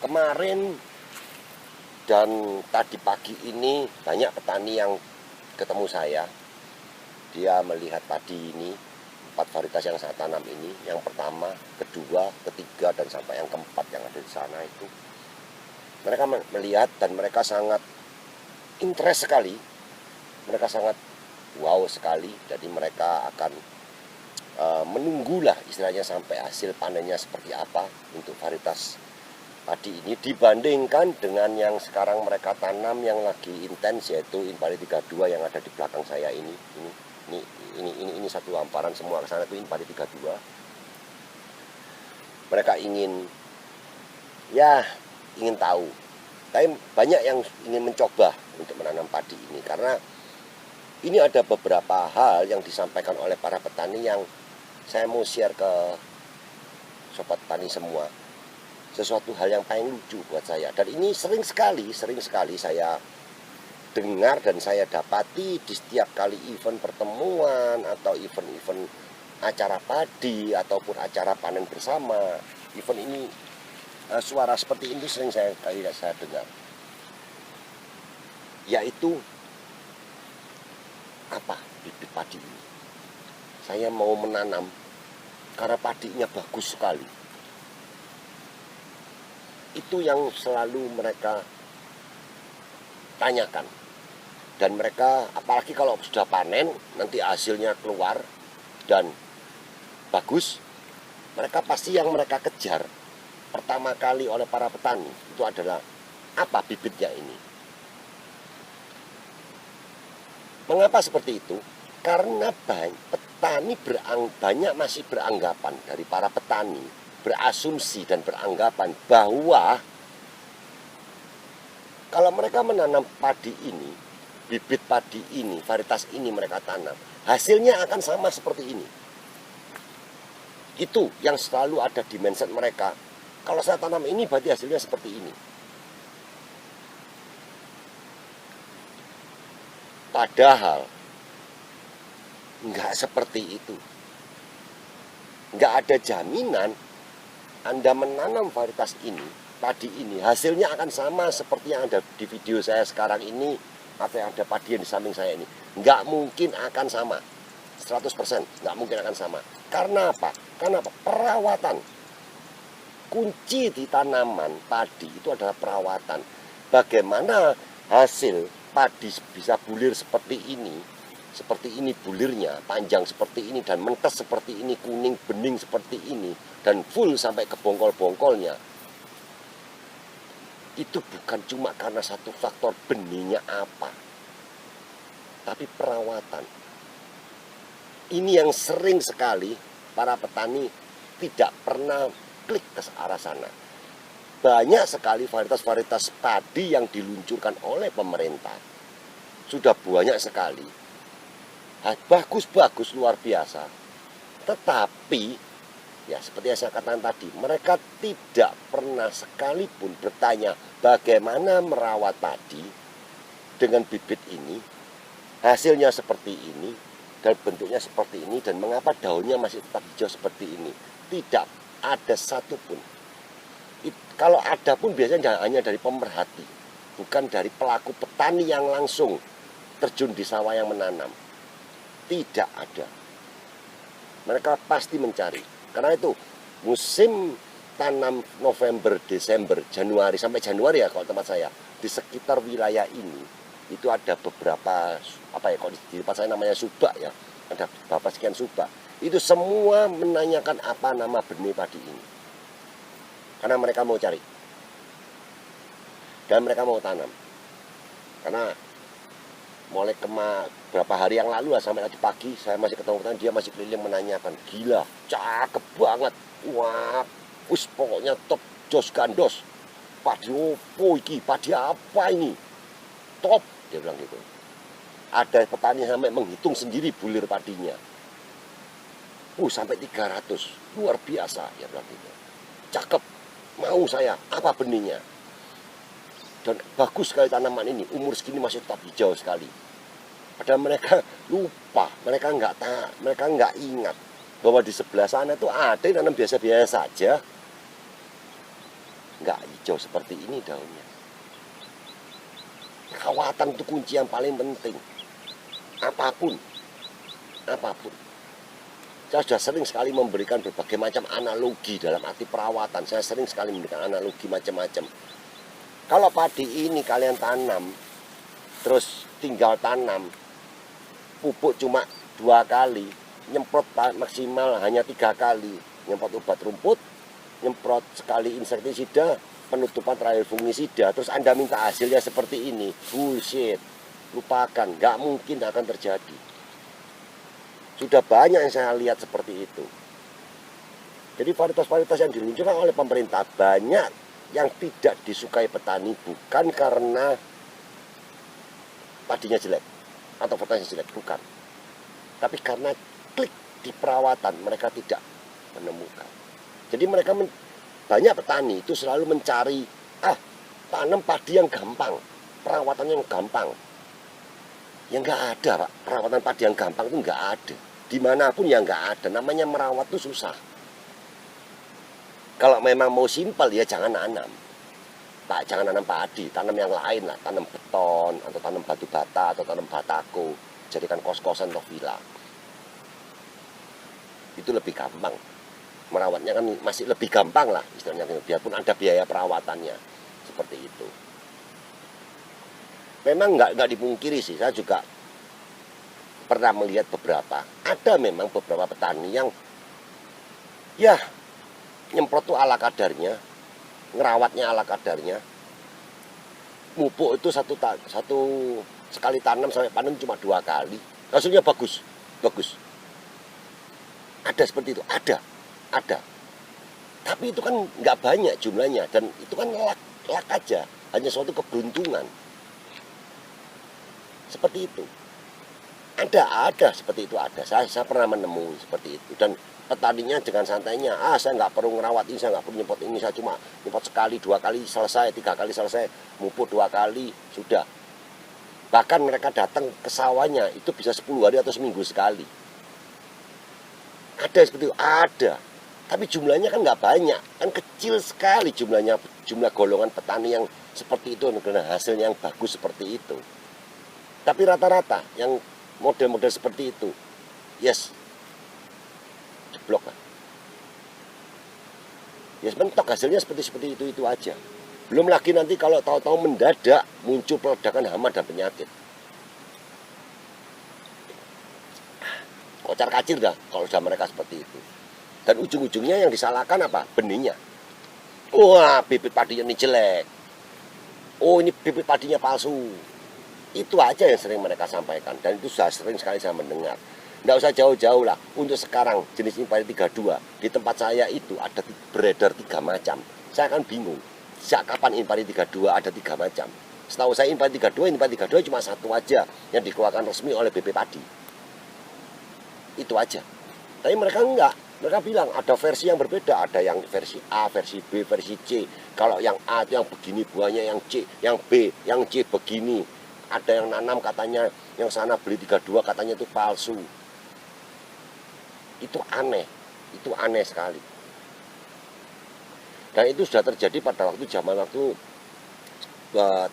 Kemarin dan tadi pagi ini banyak petani yang ketemu saya. Dia melihat padi ini, 4 varietas yang saya tanam ini, yang pertama, kedua, ketiga, dan sampai yang keempat yang ada di sana itu. Mereka melihat dan mereka sangat interest sekali, mereka sangat wow sekali. Jadi mereka akan menunggulah istilahnya sampai hasil panennya seperti apa untuk varietas padi ini dibandingkan dengan yang sekarang mereka tanam yang lagi intens, yaitu Impari 32 yang ada di belakang saya ini. Ini satu hamparan semua ke sana itu Impari 32. Mereka ingin tahu. Tapi banyak yang ingin mencoba untuk menanam padi ini karena ini ada beberapa hal yang disampaikan oleh para petani yang saya mau share ke sobat petani semua. Sesuatu hal yang paling lucu buat saya, dan ini sering sekali saya dengar dan saya dapati di setiap kali event pertemuan atau event-event acara padi ataupun acara panen bersama. Event ini suara seperti ini sering saya dengar, yaitu apa, bibit padi ini saya mau menanam karena padinya bagus sekali. Itu yang selalu mereka tanyakan. Dan mereka, apalagi kalau sudah panen, nanti hasilnya keluar dan bagus, mereka pasti yang mereka kejar pertama kali oleh para petani itu adalah apa bibitnya ini. Mengapa seperti itu? Karena petani banyak masih beranggapan, dari para petani berasumsi dan beranggapan bahwa kalau mereka menanam padi ini, bibit padi ini, varietas ini mereka tanam, hasilnya akan sama seperti ini. Itu yang selalu ada di mindset mereka. Kalau saya tanam ini berarti hasilnya seperti ini. Padahal nggak seperti itu. Nggak ada jaminan Anda menanam varietas ini, padi ini, hasilnya akan sama seperti yang ada di video saya sekarang ini, atau yang ada padi yang di samping saya ini. Nggak mungkin akan sama, 100% nggak mungkin akan sama. Karena apa? Karena apa? Perawatan. Kunci di tanaman padi itu adalah perawatan. Bagaimana hasil padi bisa bulir seperti ini bulirnya, panjang seperti ini, dan mentes seperti ini, kuning bening seperti ini, dan full sampai ke bongkol-bongkolnya. Itu bukan cuma karena satu faktor benihnya apa, tapi perawatan. Ini yang sering sekali para petani tidak pernah klik ke arah sana. Banyak sekali varietas-varietas padi yang diluncurkan oleh pemerintah. Sudah banyak sekali. Bagus-bagus luar biasa. Tetapi ya seperti yang saya katakan tadi, mereka tidak pernah sekalipun bertanya bagaimana merawat padi dengan bibit ini, hasilnya seperti ini, dan bentuknya seperti ini, dan mengapa daunnya masih tetap hijau seperti ini. Tidak ada satupun. Kalau ada pun biasanya hanya dari pemerhati, bukan dari pelaku petani yang langsung terjun di sawah yang menanam. Tidak ada. Mereka pasti mencari. Karena itu musim tanam November, Desember, Januari sampai Januari ya kalau tempat saya, di sekitar wilayah ini itu ada beberapa kalau di tempat saya namanya subak ya, ada beberapa sekian subak. Itu semua menanyakan apa nama benih padi ini. Karena mereka mau cari. Dan mereka mau tanam. Karena mulai berapa hari yang lalu lah, sampai tadi pagi saya masih ketemu petani, dia masih keliling menanyakan, gila, cakep banget, wah, pokoknya top, jos gandos, padi opo iki, padi apa ini, top, dia bilang gitu. Ada petani sampai menghitung sendiri bulir padinya, sampai 300, luar biasa, dia bilang gitu. Cakep, mau saya, apa benihnya? Dan bagus sekali tanaman ini, umur segini masih tetap hijau sekali. Padahal mereka lupa, mereka nggak ingat bahwa di sebelah sana itu ada yang nanam biasa-biasa saja. nggak hijau seperti ini daunnya. Perawatan itu kunci yang paling penting. Apapun. Saya sudah sering sekali memberikan berbagai macam analogi dalam arti perawatan. Saya sering sekali memberikan analogi macam-macam. Kalau padi ini kalian tanam, terus tinggal tanam, pupuk cuma 2 kali, nyemprot maksimal hanya 3 kali, nyemprot obat rumput, nyemprot sekali insektisida, penutupan terakhir fungisida, terus Anda minta hasilnya seperti ini, bullshit, lupakan, nggak mungkin akan terjadi. Sudah banyak yang saya lihat seperti itu. Jadi varietas-varietas yang diluncurkan oleh pemerintah banyak yang tidak disukai petani, bukan karena padinya jelek atau varietasnya jelek, bukan. Tapi karena klik di perawatan mereka tidak menemukan. Jadi mereka banyak petani itu selalu mencari tanam padi yang gampang, perawatannya yang gampang. Ya nggak ada, Pak. Perawatan padi yang gampang itu nggak ada. Dimanapun ya nggak ada. Namanya merawat itu susah. Kalau memang mau simpel ya jangan nanam. Pak, jangan nanam padi, tanam yang lain lah. Tanam beton, atau tanam batu bata, atau tanam batako. Jadikan kos-kosan atau villa. Itu lebih gampang. Merawatnya kan masih lebih gampang lah istilahnya. Biarpun ada biaya perawatannya. Seperti itu. Memang nggak dipungkiri sih, saya juga pernah melihat beberapa. Ada memang beberapa petani yang ya nyemprot tuh ala kadarnya, ngerawatnya ala kadarnya. Pupuk itu satu sekali tanam sampai panen cuma 2 kali. Hasilnya bagus. Ada seperti itu, ada. Tapi itu kan nggak banyak jumlahnya dan itu kan lak aja, hanya suatu keberuntungan. Seperti itu. Ada seperti itu ada. Saya pernah menemui seperti itu. Dan petaninya dengan santainya, saya nggak perlu ngerawat ini, saya nggak perlu nyemprot ini, saya cuma nyemprot sekali, 2 kali selesai, 3 kali selesai, mupuk 2 kali, sudah. Bahkan mereka datang ke sawahnya, itu bisa 10 hari atau seminggu sekali. Ada seperti itu, ada. Tapi jumlahnya kan nggak banyak, kan kecil sekali jumlahnya, jumlah golongan petani yang seperti itu, dengan hasilnya yang bagus seperti itu. Tapi rata-rata yang model-model seperti itu, yes, jeblok lah. Yes, mentok hasilnya seperti itu aja. Belum lagi nanti kalau tahu-tahu mendadak muncul peledakan hama dan penyakit. Kocar kacir dah kalau sudah mereka seperti itu. Dan ujung-ujungnya yang disalahkan apa? Benihnya. Wah, bibit padinya ini jelek. Oh, ini bibit padinya palsu. Itu aja yang sering mereka sampaikan. Dan itu sudah sering sekali saya mendengar. Nggak usah jauh-jauh lah. Untuk sekarang jenis Impari 32 di tempat saya itu ada beredar 3 macam. Saya akan bingung. Sejak kapan Impari 32 ada 3 macam? Setahu saya Impari 32 cuma 1 aja yang dikeluarkan resmi oleh BP Padi. Itu aja. Tapi mereka enggak. Mereka bilang ada versi yang berbeda. Ada yang versi A, versi B, versi C. Kalau yang A itu yang begini buahnya, yang C, yang B, yang C begini. Ada yang nanam katanya, yang sana beli 32 katanya itu palsu. Itu aneh sekali. Dan itu sudah terjadi pada zaman waktu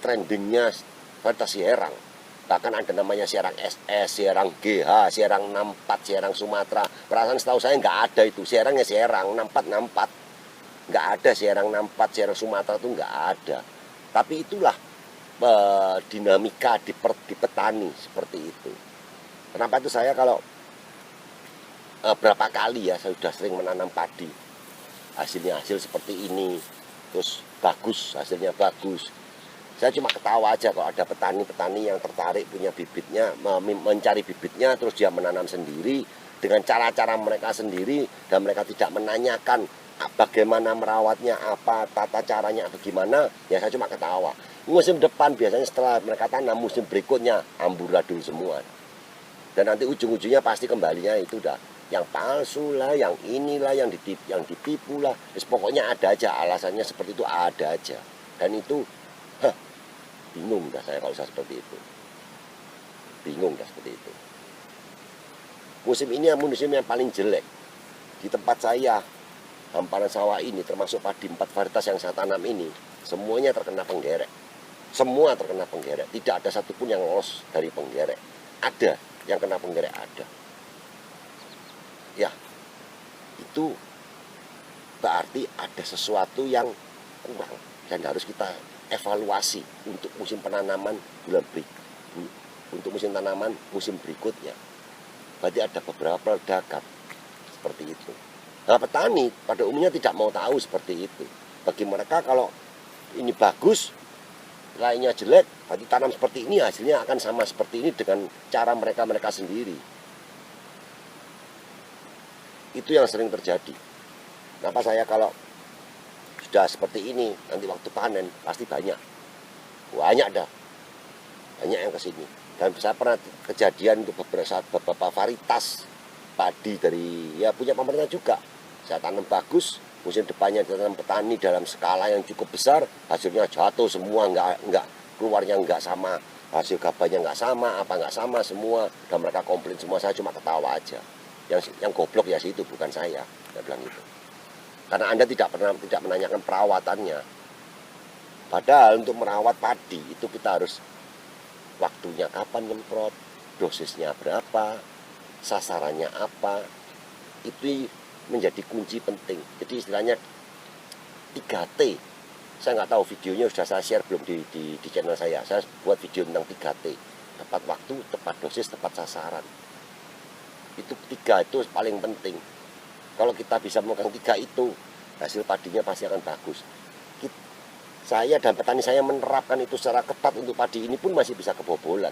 trendingnya varietas Sierang. Bahkan ada namanya Sierang SS, Sierang GH, Sierang 64, Sierang Sumatera. Perasaan setahu saya nggak ada itu. Sierangnya Sierang 64. Nggak ada Sierang 64, Sierang Sumatera itu nggak ada. Tapi itulah dinamika di petani seperti itu. Kenapa itu saya kalau berapa kali ya saya sudah sering menanam padi, hasil seperti ini, terus bagus, hasilnya bagus. Saya cuma ketawa aja kalau ada petani-petani yang tertarik punya bibitnya, mencari bibitnya, terus dia menanam sendiri dengan cara-cara mereka sendiri dan mereka tidak menanyakan bagaimana merawatnya, apa tata caranya, bagaimana. Ya saya cuma ketawa. Musim depan biasanya setelah mereka tanam, musim berikutnya amburadul semua. Dan nanti ujung-ujungnya pasti kembalinya itu udah yang palsu lah, yang inilah, yang ditipu lah. Pokoknya ada aja alasannya seperti itu, ada aja. Dan itu bingung dah saya kalau saya seperti itu. Bingung dah seperti itu. Musim ini musim yang paling jelek di tempat saya. hamparan sawah ini, termasuk padi 4 varietas yang saya tanam ini, semuanya terkena penggerek. Semua terkena penggerek, tidak ada satupun yang lolos dari penggerek. Ada yang kena penggerek, ada. Ya, itu berarti ada sesuatu yang kurang dan harus kita evaluasi untuk musim penanaman untuk musim tanaman musim berikutnya. Berarti ada beberapa ledakan seperti itu. Nah, petani pada umumnya tidak mau tahu seperti itu. Bagi mereka kalau ini bagus, lainnya jelek, berarti tanam seperti ini hasilnya akan sama seperti ini dengan cara mereka sendiri. Itu yang sering terjadi. Kenapa saya kalau sudah seperti ini, nanti waktu panen pasti banyak dah, banyak yang kesini. Dan saya pernah kejadian untuk beberapa varietas padi dari ya punya pemerintah juga. Saya tanam bagus, musim depannya ditanam petani dalam skala yang cukup besar, hasilnya jatuh semua, nggak keluarnya nggak sama, hasil gabahnya nggak sama, nggak sama semua, dan mereka komplain semua. Saya cuma ketawa aja. Yang goblok ya situ, bukan saya bilang itu. Karena Anda tidak menanyakan perawatannya. Padahal untuk merawat padi itu kita harus waktunya kapan nyemprot, dosisnya berapa, sasarannya apa, itu menjadi kunci penting. Jadi istilahnya 3T. Saya nggak tahu videonya sudah saya share belum di channel saya. Saya buat video tentang 3T. Tepat waktu, tepat dosis, tepat sasaran. Itu 3 itu paling penting. Kalau kita bisa memegang 3 itu, hasil padinya pasti akan bagus. Saya dan petani saya menerapkan itu secara ketat untuk padi ini pun masih bisa kebobolan.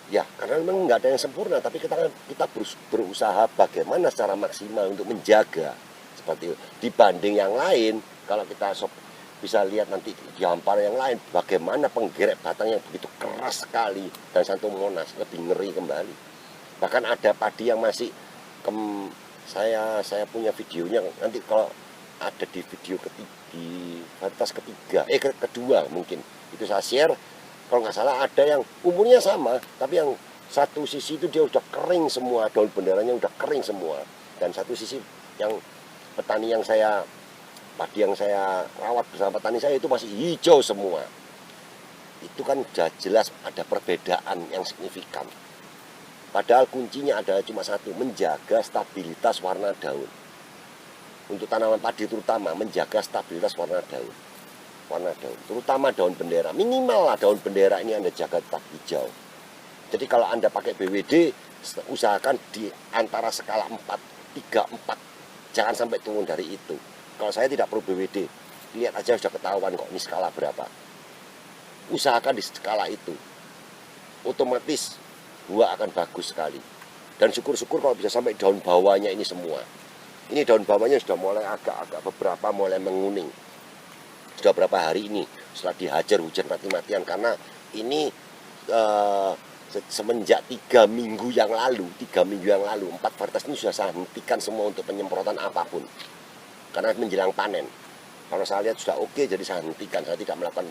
Ya, karena memang nggak ada yang sempurna, tapi kita berusaha bagaimana secara maksimal untuk menjaga seperti itu. Dibanding yang lain, kalau kita bisa lihat nanti di hamparan yang lain, bagaimana penggerek batang yang begitu keras sekali dan satu Monas lebih ngeri kembali. Bahkan ada padi yang masih saya punya videonya, nanti kalau ada di video di varietas kedua mungkin itu saya share. Kalau nggak salah ada yang umurnya sama, tapi yang satu sisi itu dia udah kering semua, daun benderanya udah kering semua. Dan satu sisi yang padi yang saya rawat bersama petani saya itu masih hijau semua. Itu kan sudah jelas ada perbedaan yang signifikan. Padahal kuncinya adalah cuma satu, menjaga stabilitas warna daun. Untuk tanaman padi terutama, menjaga stabilitas warna daun, terutama daun bendera. Minimal lah daun bendera ini Anda jaga tetap hijau. Jadi kalau Anda pakai BWD, usahakan di antara skala 4, 3, 4. Jangan sampai turun dari itu. Kalau saya tidak perlu BWD, lihat aja sudah ketahuan kok ini skala berapa. Usahakan di skala itu. Otomatis buah akan bagus sekali. Dan syukur-syukur kalau bisa sampai daun bawahnya ini semua. Ini daun bawahnya sudah mulai agak-agak beberapa mulai menguning. Sudah berapa hari ini setelah dihajar hujan mati-matian, karena ini semenjak 3 minggu yang lalu 4 varietas ini sudah saya hentikan semua untuk penyemprotan apapun karena menjelang panen. Kalau saya lihat sudah oke, jadi saya hentikan. Saya tidak melakukan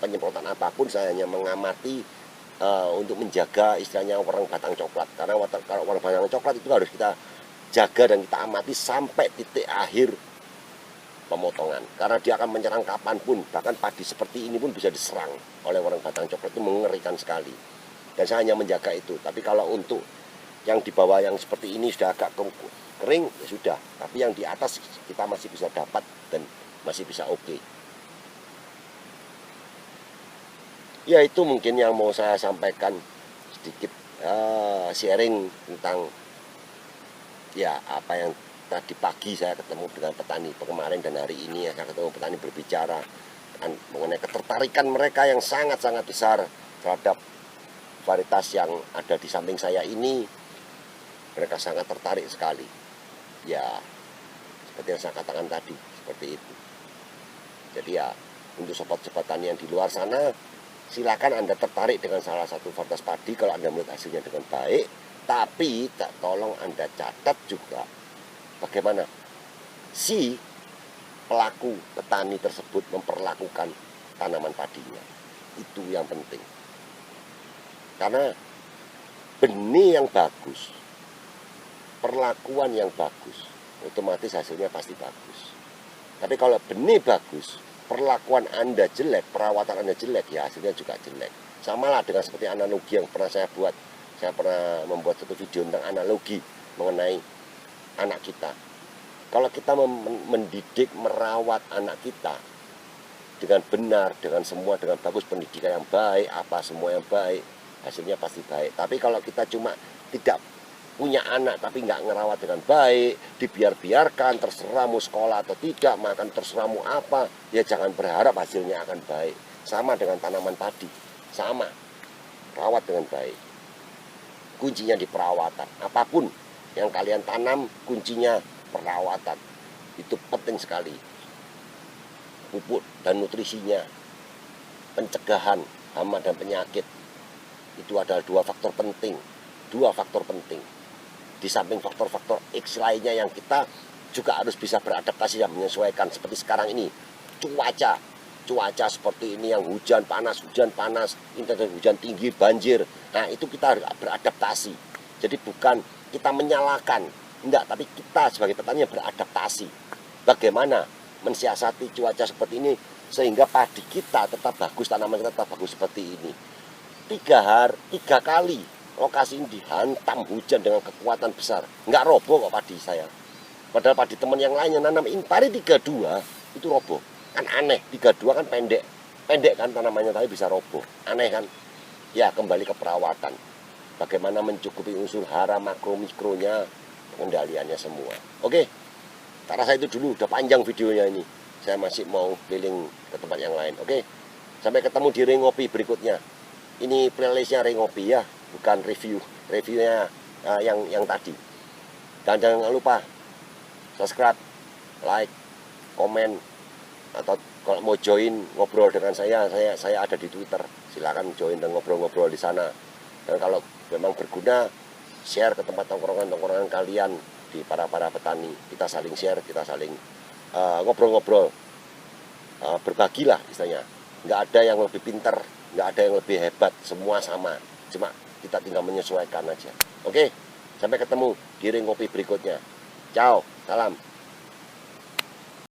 penyemprotan apapun, saya hanya mengamati untuk menjaga istilahnya warna batang coklat. Karena kalau warna batang coklat itu harus kita jaga dan kita amati sampai titik akhir pemotongan, karena dia akan menyerang kapanpun. Bahkan padi seperti ini pun bisa diserang oleh warna batang coklat, itu mengerikan sekali. Dan saya hanya menjaga itu. Tapi kalau untuk yang di bawah yang seperti ini sudah agak kering, ya sudah. Tapi yang di atas kita masih bisa dapat dan masih bisa oke. Ya itu mungkin yang mau saya sampaikan sedikit sharing tentang ya apa yang tadi pagi saya ketemu dengan petani kemarin, dan hari ini saya ketemu petani berbicara mengenai ketertarikan mereka yang sangat-sangat besar terhadap varietas yang ada di samping saya ini. Mereka sangat tertarik sekali. Ya, seperti yang saya katakan tadi, seperti itu. Jadi ya, untuk sobat-sobat tani yang di luar sana, silakan Anda tertarik dengan salah satu varietas padi kalau Anda melihat hasilnya dengan baik. Tapi tolong Anda catat juga bagaimana si pelaku petani tersebut memperlakukan tanaman padinya. Itu yang penting. Karena benih yang bagus, perlakuan yang bagus, otomatis hasilnya pasti bagus. Tapi kalau benih bagus, perlakuan Anda jelek, perawatan Anda jelek, ya hasilnya juga jelek. Sama lah dengan seperti analogi yang pernah saya buat. Saya pernah membuat satu video tentang analogi mengenai anak kita. Kalau kita mendidik, merawat anak kita dengan benar, dengan semua, dengan bagus, pendidikan yang baik, apa semua yang baik, hasilnya pasti baik. Tapi kalau kita cuma tidak punya anak tapi nggak ngerawat dengan baik, dibiarkan, terserah mau sekolah atau tidak, makan terserah mau apa, ya jangan berharap hasilnya akan baik. Sama dengan tanaman padi, sama, rawat dengan baik. Kuncinya di perawatan. Apapun yang kalian tanam, kuncinya perawatan. Itu penting sekali. Pupuk dan nutrisinya, pencegahan hama dan penyakit, itu adalah dua faktor penting. Di samping faktor-faktor X lainnya yang kita juga harus bisa beradaptasi dan menyesuaikan. Seperti sekarang ini, cuaca seperti ini yang hujan panas, intensitas hujan tinggi, banjir. Nah, itu kita harus beradaptasi. Jadi bukan kita menyalahkan, enggak, tapi kita sebagai petani beradaptasi. Bagaimana mensiasati cuaca seperti ini sehingga padi kita tetap bagus, tanaman kita tetap bagus seperti ini. 3 kali lokasi ini dihantam hujan dengan kekuatan besar, nggak roboh kok padi saya. Padahal padi teman yang lainnya nanam impari 32 itu roboh. Kan aneh, 32 kan pendek kan tanamannya, tapi bisa roboh. Aneh kan? Ya, kembali ke perawatan. Bagaimana mencukupi unsur hara, makro, mikronya, pengendaliannya semua. Oke, tak rasa itu dulu, udah panjang videonya ini. Saya masih mau keliling ke tempat yang lain. Oke, sampai ketemu di Ring Ngopi berikutnya. Ini playlistnya Ring Ngopi ya, bukan reviewnya yang tadi. Dan jangan lupa subscribe, like, komen, atau kalau mau join ngobrol dengan saya ada di Twitter. Silakan join dan ngobrol-ngobrol di sana. Dan kalau memang berguna, share ke tempat tongkrongan kalian, di para petani. Kita saling share, kita saling ngobrol-ngobrol, berbagilah istilahnya. Nggak ada yang lebih pintar, nggak ada yang lebih hebat, semua sama. Cuma kita tinggal menyesuaikan aja. Oke, sampai ketemu di Ring Ngopi berikutnya. Ciao, salam.